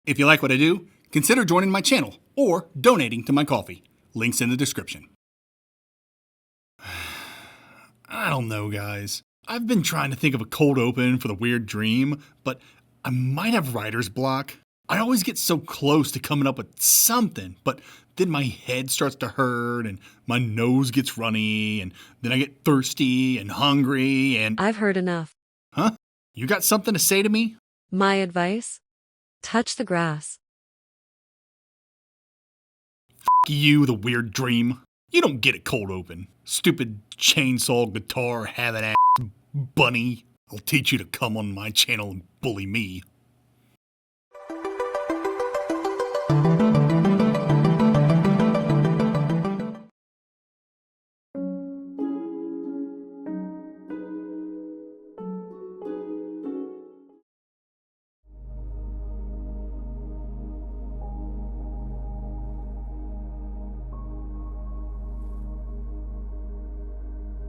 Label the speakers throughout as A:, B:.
A: If you like what I do, consider joining my channel or donating to my coffee. Links in the description. I don't know, guys. I've been trying to think of a cold open for the weird dream, but I might have writer's block. I always get so close to coming up with something, but then my head starts to hurt and my nose gets runny and then I get thirsty and hungry and...
B: I've heard enough.
A: Huh? You got something to say to me?
B: My advice? Touch the grass.
A: F you, the weird dream. You don't get a cold open. Stupid chainsaw guitar having ass bunny. I'll teach you to come on my channel and bully me.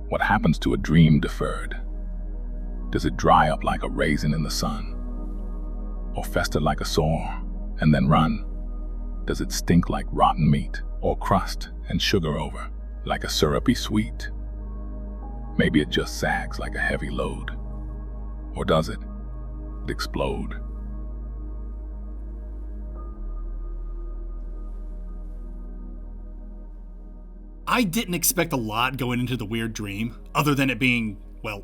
C: What happens to a dream deferred? Does it dry up like a raisin in the sun? Or fester like a sore and then run? Does it stink like rotten meat or crust and sugar over like a syrupy sweet? Maybe it just sags like a heavy load. Or does it explode?
A: I didn't expect a lot going into the weird dream, other than it being, well,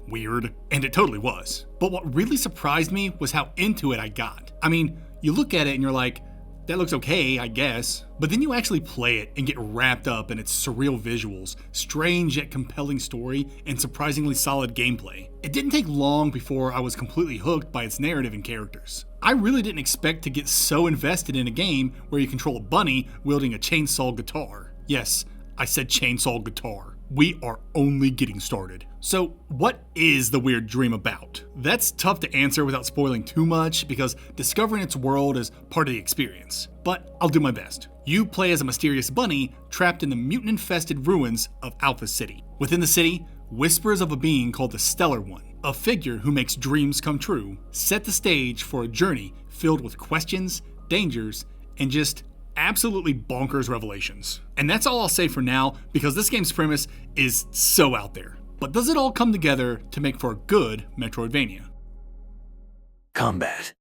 A: weird, and it totally was. But what really surprised me was how into it I got. I mean, you look at it and you're like, that looks okay, I guess. But then you actually play it and get wrapped up in its surreal visuals, strange yet compelling story, and surprisingly solid gameplay. It didn't take long before I was completely hooked by its narrative and characters. I really didn't expect to get so invested in a game where you control a bunny wielding a chainsaw guitar. Yes, I said chainsaw guitar. We are only getting started. So what is the weird dream about? That's tough to answer without spoiling too much because discovering its world is part of the experience. But I'll do my best. You play as a mysterious bunny trapped in the mutant-infested ruins of Alpha City. Within the city, whispers of a being called the Stellar One, a figure who makes dreams come true, set the stage for a journey filled with questions, dangers, and just absolutely bonkers revelations. And that's all I'll say for now because this game's premise is so out there. But does it all come together to make for a good Metroidvania?
D: Combat.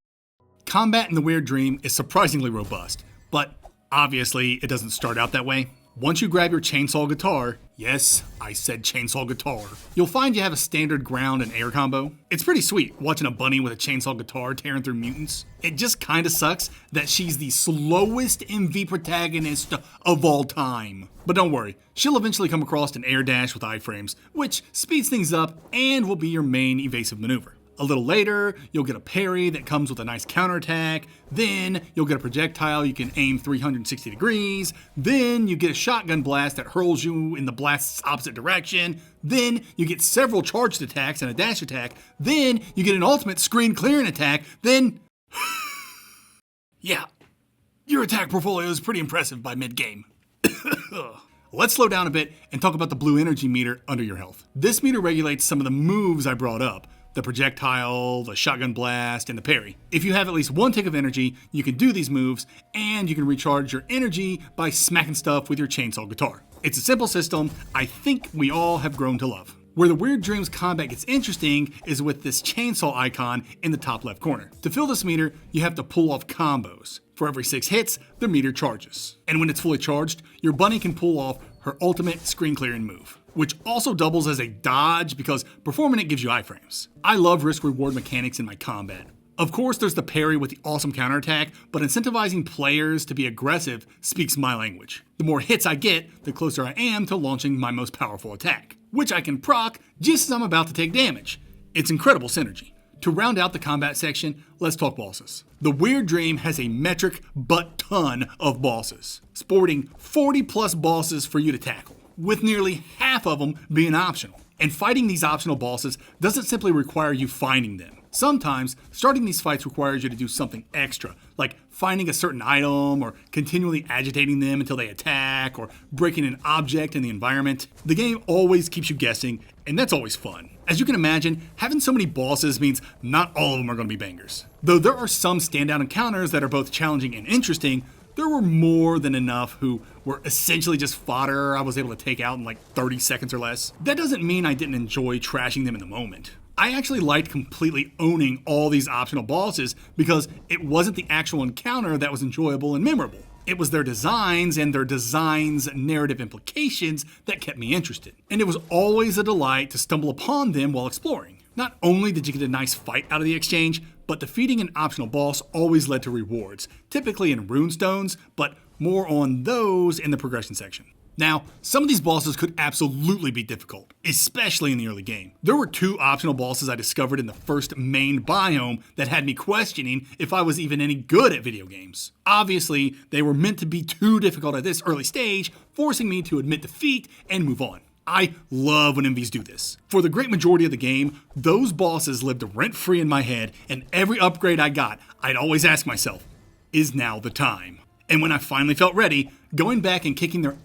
A: Combat in the Weird Dream is surprisingly robust, but obviously it doesn't start out that way. Once you grab your chainsaw guitar, yes, I said chainsaw guitar, you'll find you have a standard ground and air combo. It's pretty sweet watching a bunny with a chainsaw guitar tearing through mutants. It just kinda sucks that she's the slowest MV protagonist of all time. But don't worry, she'll eventually come across an air dash with iframes, which speeds things up and will be your main evasive maneuver. A little later, you'll get a parry that comes with a nice counterattack. Then you'll get a projectile you can aim 360 degrees. Then you get a shotgun blast that hurls you in the blast's opposite direction. Then you get several charged attacks and a dash attack. Then you get an ultimate screen clearing attack. Then... yeah, your attack portfolio is pretty impressive by mid-game. Let's slow down a bit and talk about the blue energy meter under your health. This meter regulates some of the moves I brought up. The projectile, the shotgun blast, and the parry. If you have at least one tick of energy, you can do these moves, and you can recharge your energy by smacking stuff with your chainsaw guitar. It's a simple system I think we all have grown to love. Where the Weird Dreams combat gets interesting is with this chainsaw icon in the top left corner. To fill this meter, you have to pull off combos. For every 6 hits, the meter charges. And when it's fully charged, your bunny can pull off her ultimate screen clearing move, which also doubles as a dodge because performing it gives you iframes. I love risk-reward mechanics in my combat. Of course, there's the parry with the awesome counterattack, but incentivizing players to be aggressive speaks my language. The more hits I get, the closer I am to launching my most powerful attack, which I can proc just as I'm about to take damage. It's incredible synergy. To round out the combat section, let's talk bosses. The Weird Dream has a metric but ton of bosses, sporting 40 plus bosses for you to tackle, with nearly half of them being optional. And fighting these optional bosses doesn't simply require you finding them. Sometimes, starting these fights requires you to do something extra, like finding a certain item or continually agitating them until they attack or breaking an object in the environment. The game always keeps you guessing, and that's always fun. As you can imagine, having so many bosses means not all of them are going to be bangers. Though there are some standout encounters that are both challenging and interesting, there were more than enough who were essentially just fodder I was able to take out in like 30 seconds or less. That doesn't mean I didn't enjoy trashing them in the moment. I actually liked completely owning all these optional bosses because it wasn't the actual encounter that was enjoyable and memorable. It was their designs and their designs' narrative implications that kept me interested. And it was always a delight to stumble upon them while exploring. Not only did you get a nice fight out of the exchange, but defeating an optional boss always led to rewards, typically in runestones, but more on those in the progression section. Now, some of these bosses could absolutely be difficult, especially in the early game. There were 2 optional bosses I discovered in the first main biome that had me questioning if I was even any good at video games. Obviously, they were meant to be too difficult at this early stage, forcing me to admit defeat and move on. I love when MVs do this. For the great majority of the game, those bosses lived rent-free in my head, and every upgrade I got, I'd always ask myself, is now the time? And when I finally felt ready, going back and kicking their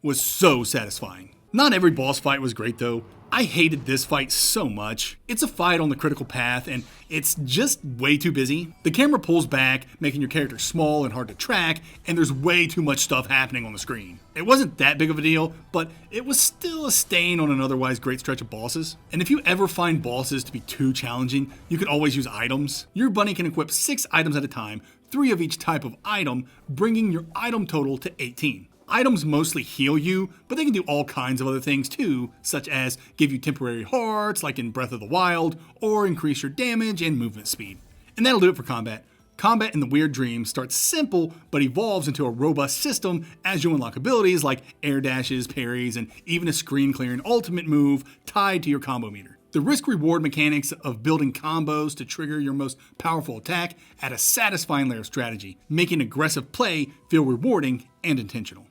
A: was so satisfying. Not every boss fight was great though. I hated this fight so much. It's a fight on the critical path and it's just way too busy. The camera pulls back, making your character small and hard to track, and there's way too much stuff happening on the screen. It wasn't that big of a deal, but it was still a stain on an otherwise great stretch of bosses. And if you ever find bosses to be too challenging, you can always use items. Your bunny can equip 6 items at a time, 3 of each type of item, bringing your item total to 18. Items mostly heal you, but they can do all kinds of other things too, such as give you temporary hearts like in Breath of the Wild, or increase your damage and movement speed. And that'll do it for combat. Combat in the Weird Dream starts simple, but evolves into a robust system as you unlock abilities like air dashes, parries, and even a screen-clearing ultimate move tied to your combo meter. The risk-reward mechanics of building combos to trigger your most powerful attack add a satisfying layer of strategy, making aggressive play feel rewarding and intentional.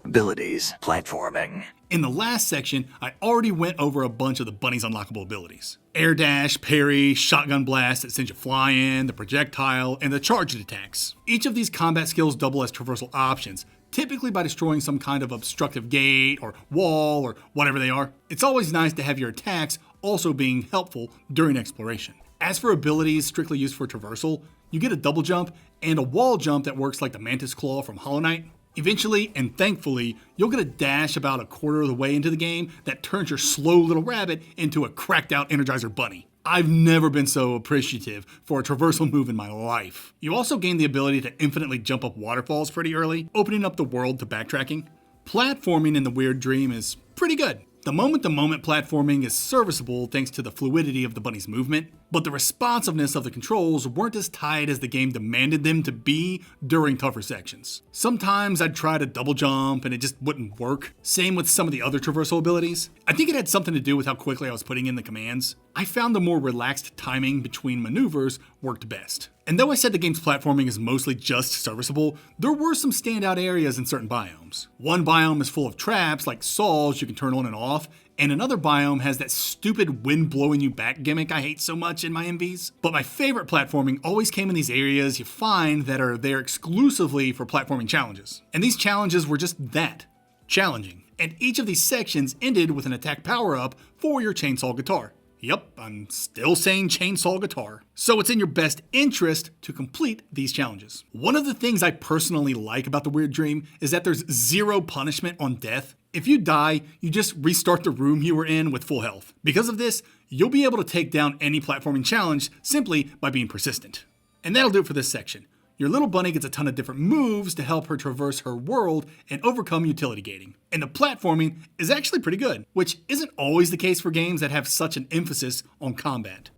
D: Abilities. Platforming.
A: In the last section, I already went over a bunch of the bunny's unlockable abilities. Air dash, parry, shotgun blast that sends you flying, the projectile, and the charged attacks. Each of these combat skills double as traversal options, typically by destroying some kind of obstructive gate or wall or whatever they are. It's always nice to have your attacks also being helpful during exploration. As for abilities strictly used for traversal, you get a double jump and a wall jump that works like the Mantis Claw from Hollow Knight. Eventually, and thankfully, you'll get a dash about a quarter of the way into the game that turns your slow little rabbit into a cracked out Energizer Bunny. I've never been so appreciative for a traversal move in my life. You also gain the ability to infinitely jump up waterfalls pretty early, opening up the world to backtracking. Platforming in the Weird Dream is pretty good. The moment-to-moment platforming is serviceable thanks to the fluidity of the bunny's movement, but the responsiveness of the controls weren't as tight as the game demanded them to be during tougher sections. Sometimes I'd try to double jump and it just wouldn't work. Same with some of the other traversal abilities. I think it had something to do with how quickly I was putting in the commands. I found the more relaxed timing between maneuvers worked best. And though I said the game's platforming is mostly just serviceable, there were some standout areas in certain biomes. One biome is full of traps like saws you can turn on and off, and another biome has that stupid wind blowing you back gimmick I hate so much in my MVs. But my favorite platforming always came in these areas you find that are there exclusively for platforming challenges. And these challenges were just that, challenging. And each of these sections ended with an attack power-up for your chainsaw guitar. Yep, I'm still saying chainsaw guitar. So it's in your best interest to complete these challenges. One of the things I personally like about the Weird Dream is that there's zero punishment on death. If you die, you just restart the room you were in with full health. Because of this, you'll be able to take down any platforming challenge simply by being persistent. And that'll do it for this section. Your little bunny gets a ton of different moves to help her traverse her world and overcome utility gating. And the platforming is actually pretty good, which isn't always the case for games that have such an emphasis on combat.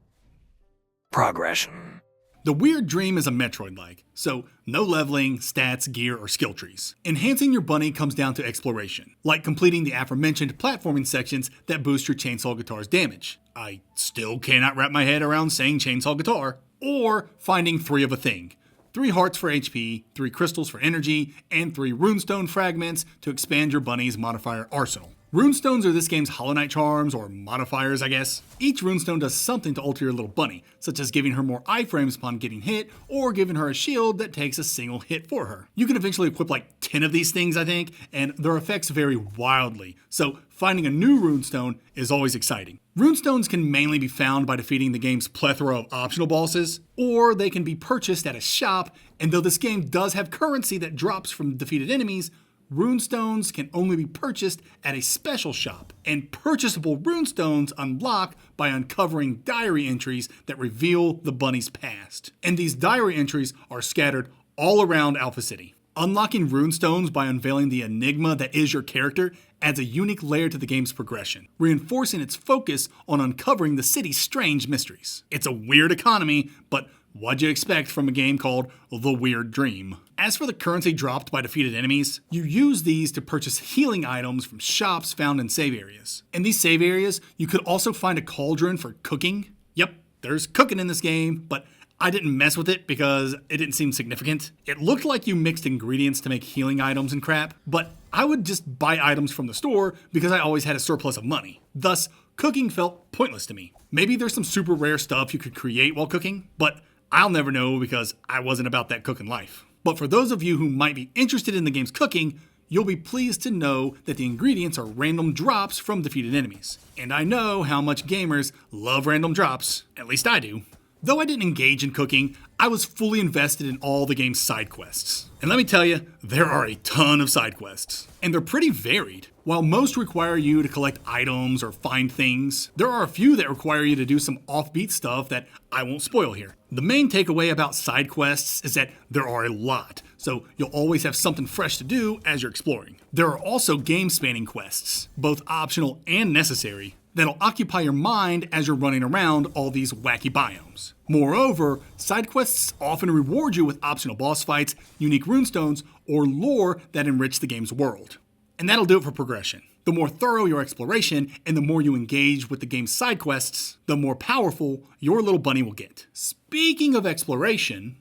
D: Progression.
A: The Weird Dream is a Metroid-like, so no leveling, stats, gear, or skill trees. Enhancing your bunny comes down to exploration, like completing the aforementioned platforming sections that boost your chainsaw guitar's damage. I still cannot wrap my head around saying chainsaw guitar. Or finding 3 of a thing. 3 hearts for HP, 3 crystals for energy, and 3 runestone fragments to expand your bunny's modifier arsenal. Runestones are this game's Hollow Knight charms, or modifiers, I guess. Each runestone does something to alter your little bunny, such as giving her more iframes upon getting hit, or giving her a shield that takes a single hit for her. You can eventually equip like 10 of these things, I think, and their effects vary wildly, so finding a new runestone is always exciting. Runestones can mainly be found by defeating the game's plethora of optional bosses, or they can be purchased at a shop, and though this game does have currency that drops from defeated enemies, runestones can only be purchased at a special shop, and purchasable runestones unlock by uncovering diary entries that reveal the bunny's past. And these diary entries are scattered all around Alpha City. Unlocking runestones by unveiling the enigma that is your character adds a unique layer to the game's progression, reinforcing its focus on uncovering the city's strange mysteries. It's a weird economy, but what'd you expect from a game called The Weird Dream? As for the currency dropped by defeated enemies, you use these to purchase healing items from shops found in save areas. In these save areas, you could also find a cauldron for cooking. Yep, there's cooking in this game, but I didn't mess with it because it didn't seem significant. It looked like you mixed ingredients to make healing items and crap, but I would just buy items from the store because I always had a surplus of money. Thus, cooking felt pointless to me. Maybe there's some super rare stuff you could create while cooking, but I'll never know because I wasn't about that cooking life. But for those of you who might be interested in the game's cooking, you'll be pleased to know that the ingredients are random drops from defeated enemies. And I know how much gamers love random drops, at least I do. Though I didn't engage in cooking, I was fully invested in all the game's side quests. And let me tell you, there are a ton of side quests. And they're pretty varied. While most require you to collect items or find things, there are a few that require you to do some offbeat stuff that I won't spoil here. The main takeaway about side quests is that there are a lot, so you'll always have something fresh to do as you're exploring. There are also game-spanning quests, both optional and necessary, that'll occupy your mind as you're running around all these wacky biomes. Moreover, side quests often reward you with optional boss fights, unique runestones, or lore that enrich the game's world. And that'll do it for progression. The more thorough your exploration and the more you engage with the game's side quests, the more powerful your little bunny will get. Speaking of exploration,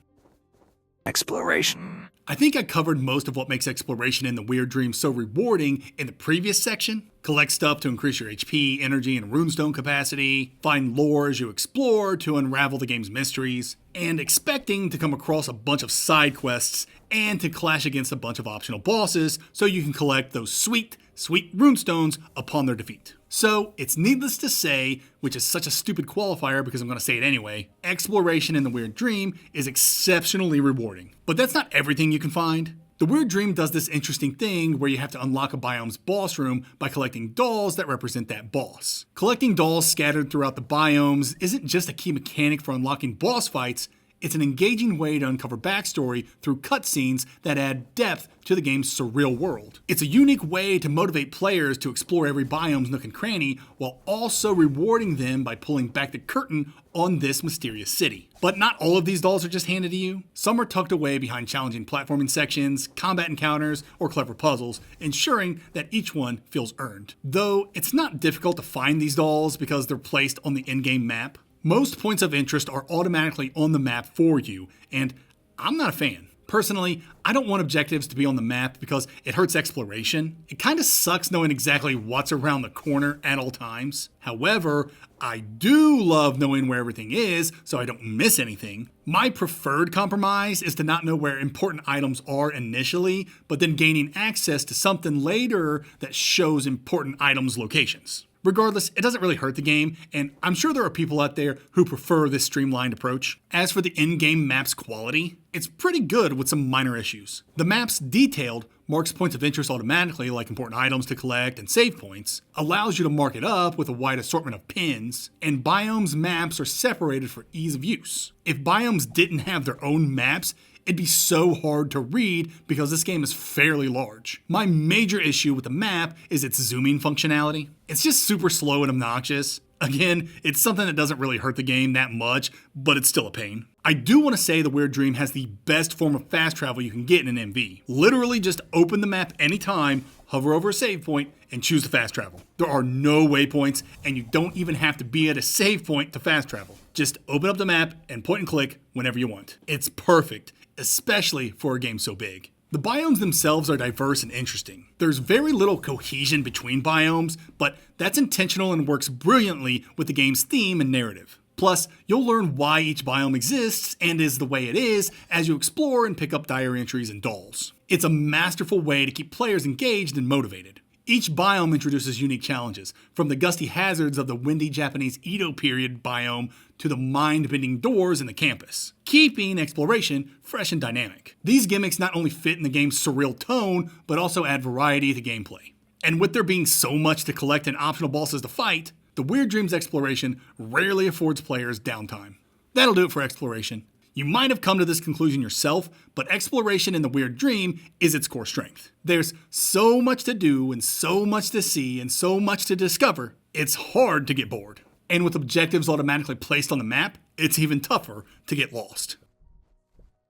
A: I think I covered most of what makes exploration in The Weird Dream so rewarding in the previous section. Collect stuff to increase your HP, energy, and runestone capacity, find lore as you explore to unravel the game's mysteries, and expecting to come across a bunch of side quests and to clash against a bunch of optional bosses so you can collect those sweet runestones upon their defeat. So, it's needless to say, which is such a stupid qualifier because I'm going to say it anyway, exploration in The Weird Dream is exceptionally rewarding. But that's not everything you can find. The Weird Dream does this interesting thing where you have to unlock a biome's boss room by collecting dolls that represent that boss. Collecting dolls scattered throughout the biomes isn't just a key mechanic for unlocking boss fights, it's an engaging way to uncover backstory through cutscenes that add depth to the game's surreal world. It's a unique way to motivate players to explore every biome's nook and cranny while also rewarding them by pulling back the curtain on this mysterious city. But not all of these dolls are just handed to you. Some are tucked away behind challenging platforming sections, combat encounters, or clever puzzles, ensuring that each one feels earned. Though it's not difficult to find these dolls because they're placed on the in-game map. Most points of interest are automatically on the map for you, and I'm not a fan. Personally, I don't want objectives to be on the map because it hurts exploration. It kind of sucks knowing exactly what's around the corner at all times. However, I do love knowing where everything is so I don't miss anything. My preferred compromise is to not know where important items are initially, but then gaining access to something later that shows important items' locations. Regardless, it doesn't really hurt the game, and I'm sure there are people out there who prefer this streamlined approach. As for the in-game map's quality, it's pretty good with some minor issues. The map's detailed marks points of interest automatically, like important items to collect and save points, allows you to mark it up with a wide assortment of pins, and biomes maps are separated for ease of use. If biomes didn't have their own maps, it'd be so hard to read because this game is fairly large. My major issue with the map is its zooming functionality. It's just super slow and obnoxious. Again, it's something that doesn't really hurt the game that much, but it's still a pain. I do want to say The Weird Dream has the best form of fast travel you can get in an MV. Literally just open the map anytime, hover over a save point, and choose the fast travel. There are no waypoints, and you don't even have to be at a save point to fast travel. Just open up the map and point and click whenever you want. It's perfect, especially for a game so big. The biomes themselves are diverse and interesting. There's very little cohesion between biomes, but that's intentional and works brilliantly with the game's theme and narrative. Plus, you'll learn why each biome exists and is the way it is as you explore and pick up diary entries and dolls. It's a masterful way to keep players engaged and motivated. Each biome introduces unique challenges, from the gusty hazards of the windy Japanese Edo period biome to the mind-bending doors in the campus, keeping exploration fresh and dynamic. These gimmicks not only fit in the game's surreal tone, but also add variety to gameplay. And with there being so much to collect and optional bosses to fight, the Weird Dreams exploration rarely affords players downtime. That'll do it for exploration. You might have come to this conclusion yourself, but exploration in the Weird Dream is its core strength. There's so much to do and so much to see and so much to discover, it's hard to get bored. And with objectives automatically placed on the map, it's even tougher to get lost.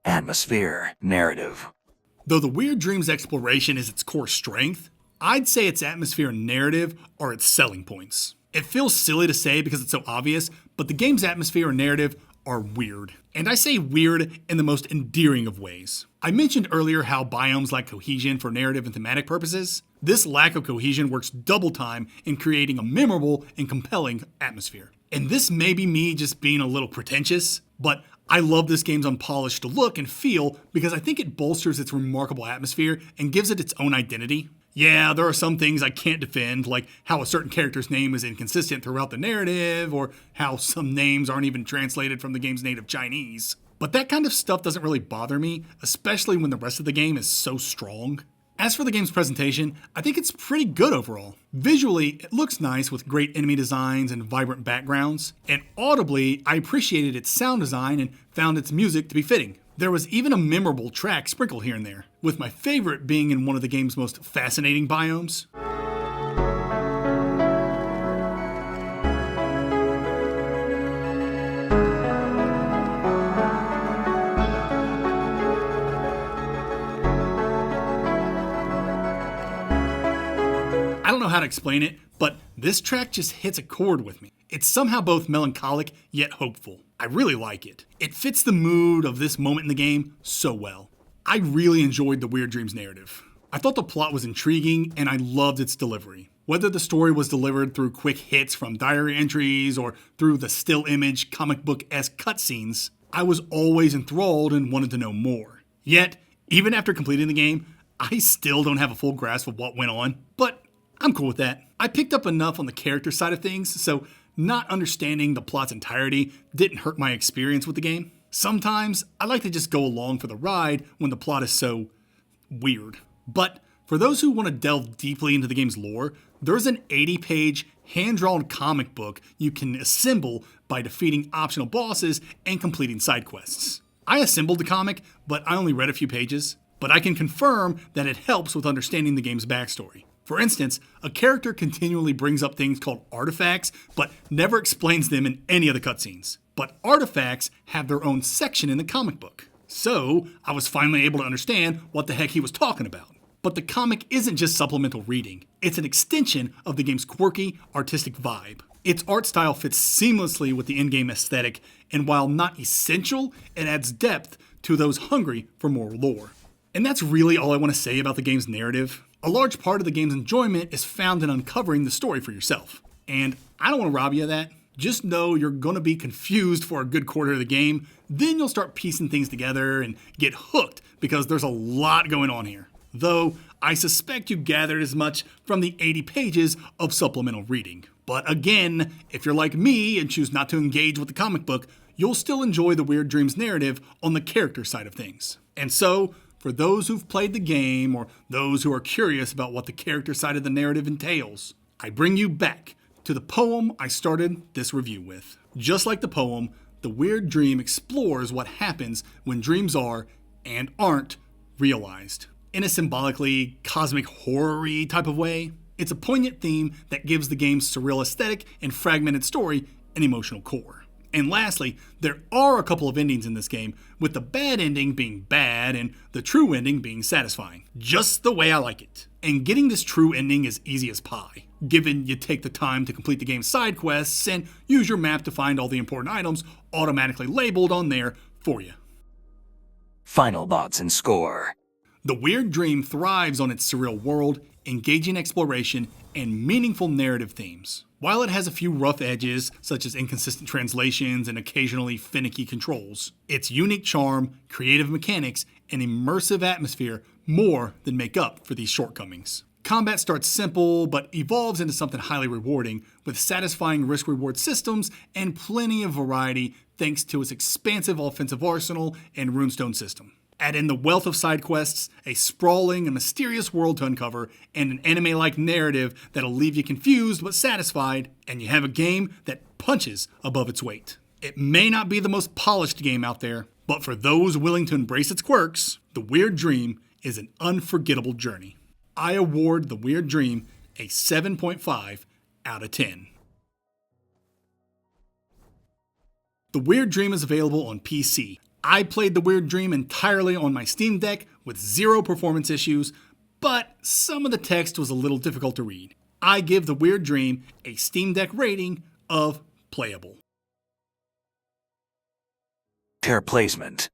D: Atmosphere, narrative.
A: Though the Weird Dreams exploration is its core strength, I'd say its atmosphere and narrative are its selling points. It feels silly to say because it's so obvious, but the game's atmosphere and narrative are weird. And I say weird in the most endearing of ways. I mentioned earlier how biomes lack cohesion for narrative and thematic purposes. This lack of cohesion works double time in creating a memorable and compelling atmosphere. And this may be me just being a little pretentious, but I love this game's unpolished look and feel because I think it bolsters its remarkable atmosphere and gives it its own identity. Yeah, there are some things I can't defend, like how a certain character's name is inconsistent throughout the narrative, or how some names aren't even translated from the game's native Chinese. But that kind of stuff doesn't really bother me, especially when the rest of the game is so strong. As for the game's presentation, I think it's pretty good overall. Visually, it looks nice with great enemy designs and vibrant backgrounds, and audibly, I appreciated its sound design and found its music to be fitting. There was even a memorable track sprinkled here and there, with my favorite being in one of the game's most fascinating biomes. I don't know how to explain it, but this track just hits a chord with me. It's somehow both melancholic yet hopeful. I really like it. It fits the mood of this moment in the game so well. I really enjoyed the Weird Dreams narrative. I thought the plot was intriguing and I loved its delivery. Whether the story was delivered through quick hits from diary entries or through the still image comic book-esque cutscenes, I was always enthralled and wanted to know more. Yet, even after completing the game, I still don't have a full grasp of what went on, but I'm cool with that. I picked up enough on the character side of things, so not understanding the plot's entirety didn't hurt my experience with the game. Sometimes I like to just go along for the ride when the plot is so weird. But for those who want to delve deeply into the game's lore, there's an 80-page hand-drawn comic book you can assemble by defeating optional bosses and completing side quests. I assembled the comic, but I only read a few pages. But I can confirm that it helps with understanding the game's backstory. For instance, a character continually brings up things called artifacts, but never explains them in any of the cutscenes. But artifacts have their own section in the comic book. So, I was finally able to understand what the heck he was talking about. But the comic isn't just supplemental reading. It's an extension of the game's quirky, artistic vibe. Its art style fits seamlessly with the in-game aesthetic, and while not essential, it adds depth to those hungry for more lore. And that's really all I want to say about the game's narrative. A large part of the game's enjoyment is found in uncovering the story for yourself. And I don't want to rob you of that. Just know you're going to be confused for a good quarter of the game, then you'll start piecing things together and get hooked because there's a lot going on here. Though, I suspect you gathered as much from the 80 pages of supplemental reading. But again, if you're like me and choose not to engage with the comic book, you'll still enjoy the Weird Dreams narrative on the character side of things. And so, for those who've played the game or those who are curious about what the character side of the narrative entails, I bring you back to the poem I started this review with. Just like the poem, the Weird Dream explores what happens when dreams are and aren't realized. In a symbolically cosmic horror-y type of way, it's a poignant theme that gives the game's surreal aesthetic and fragmented story an emotional core. And lastly, there are a couple of endings in this game, with the bad ending being bad and the true ending being satisfying. Just the way I like it. And getting this true ending is easy as pie, given you take the time to complete the game's side quests and use your map to find all the important items automatically labeled on there for you.
D: Final thoughts and score.
A: The Weird Dream thrives on its surreal world, engaging exploration, and meaningful narrative themes. While it has a few rough edges, such as inconsistent translations and occasionally finicky controls, its unique charm, creative mechanics, and immersive atmosphere more than make up for these shortcomings. Combat starts simple, but evolves into something highly rewarding, with satisfying risk-reward systems and plenty of variety thanks to its expansive offensive arsenal and runestone system. Add in the wealth of side quests, a sprawling and mysterious world to uncover, and an anime-like narrative that'll leave you confused but satisfied, and you have a game that punches above its weight. It may not be the most polished game out there, but for those willing to embrace its quirks, The Weird Dream is an unforgettable journey. I award The Weird Dream a 7.5 out of 10. The Weird Dream is available on PC. I played The Weird Dream entirely on my Steam Deck with zero performance issues, but some of the text was a little difficult to read. I give The Weird Dream a Steam Deck rating of playable.
D: Pair placement.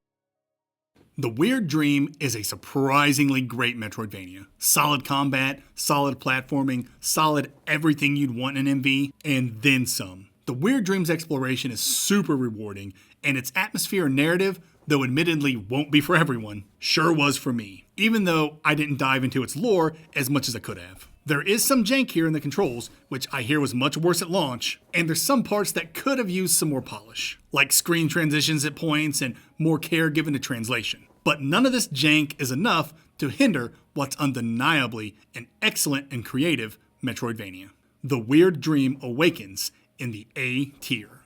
A: The Weird Dream is a surprisingly great Metroidvania. Solid combat, solid platforming, solid everything you'd want in an MV, and then some. The Weird Dream's exploration is super rewarding, and its atmosphere and narrative, though admittedly won't be for everyone, sure was for me, even though I didn't dive into its lore as much as I could have. There is some jank here in the controls, which I hear was much worse at launch, and there's some parts that could have used some more polish, like screen transitions at points and more care given to translation. But none of this jank is enough to hinder what's undeniably an excellent and creative Metroidvania. The Weird Dream awakens in the A tier.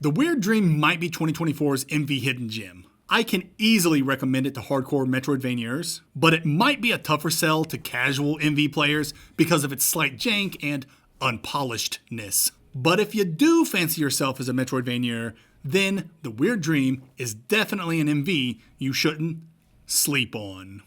A: The Weird Dream might be 2024's MV hidden gem. I can easily recommend it to hardcore Metroidvaniers, but it might be a tougher sell to casual MV players because of its slight jank and unpolishedness. But if you do fancy yourself as a Metroidvanier, then The Weird Dream is definitely an MV you shouldn't sleep on.